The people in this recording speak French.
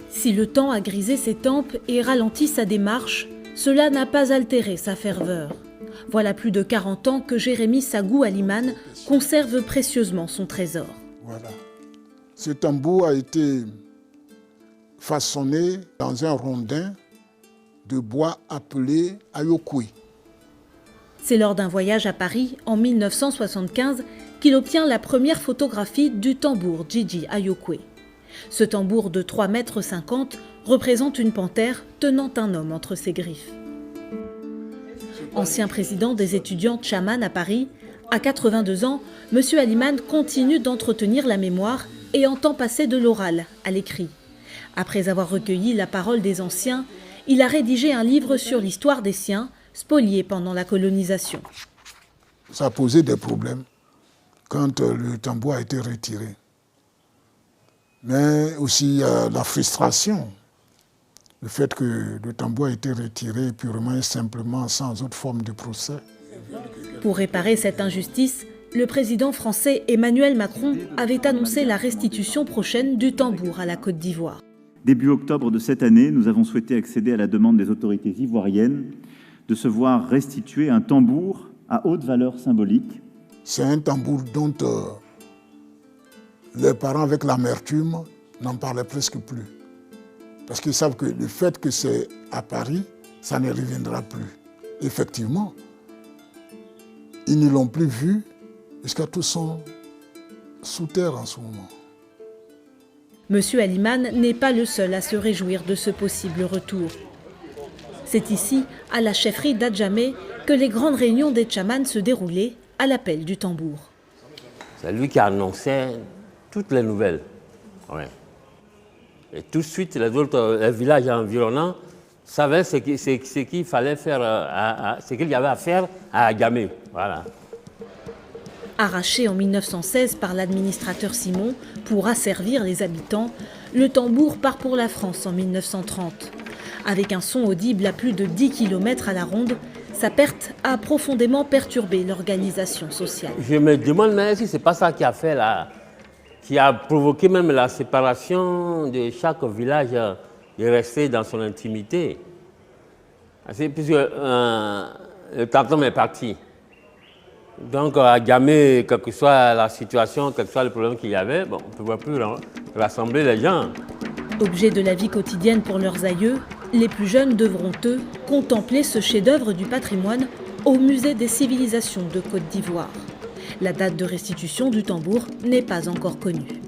Si le temps a grisé ses tempes et ralenti sa démarche, cela n'a pas altéré sa ferveur. Voilà plus de 40 ans que Jérémy Sagou Aliman conserve précieusement son trésor. Voilà. Ce tambour a été façonné dans un rondin de bois appelé ayokwe. C'est lors d'un voyage à Paris en 1975 qu'il obtient la première photographie du tambour Jiji Ayokwe. Ce tambour de 3,50 m représente une panthère tenant un homme entre ses griffes. Ancien président des étudiants chamans à Paris, à 82 ans, M. Aliman continue d'entretenir la mémoire et entend passer de l'oral à l'écrit. Après avoir recueilli la parole des anciens, il a rédigé un livre sur l'histoire des siens, spoliés pendant la colonisation. Ça a posé des problèmes quand le tambour a été retiré. Mais aussi la frustration, le fait que le tambour a été retiré purement et simplement sans autre forme de procès. Pour réparer cette injustice, le président français Emmanuel Macron avait annoncé la restitution prochaine du tambour à la Côte d'Ivoire. Début octobre de cette année, nous avons souhaité accéder à la demande des autorités ivoiriennes de se voir restituer un tambour à haute valeur symbolique. C'est un tambour dont les parents, avec l'amertume, n'en parlaient presque plus. Parce qu'ils savent que le fait que c'est à Paris, ça ne reviendra plus. Effectivement, ils ne l'ont plus vu, puisque tous sont sous terre en ce moment. Monsieur Aliman n'est pas le seul à se réjouir de ce possible retour. C'est ici, à la chefferie d'Adjamé, que les grandes réunions des chamans se déroulaient à l'appel du tambour. C'est lui qui annonçait toutes les nouvelles. Ouais. Et tout de suite, les villages environnants savaient ce qu'il fallait faire, ce qu'il y avait à faire à Adjamé. Voilà. Arraché en 1916 par l'administrateur Simon pour asservir les habitants, le tambour part pour la France en 1930. Avec un son audible à plus de 10 km à la ronde, sa perte a profondément perturbé l'organisation sociale. Je me demande même si ce n'est pas ça qui a provoqué même la séparation de chaque village de rester dans son intimité. Puisque le tanton est parti. Donc, à Adjamé, quelle que soit la situation, quel que soit le problème qu'il y avait, bon, on ne pouvait plus rassembler les gens. Objet de la vie quotidienne pour leurs aïeux, les plus jeunes devront, eux, contempler ce chef-d'œuvre du patrimoine au Musée des civilisations de Côte d'Ivoire. La date de restitution du tambour n'est pas encore connue.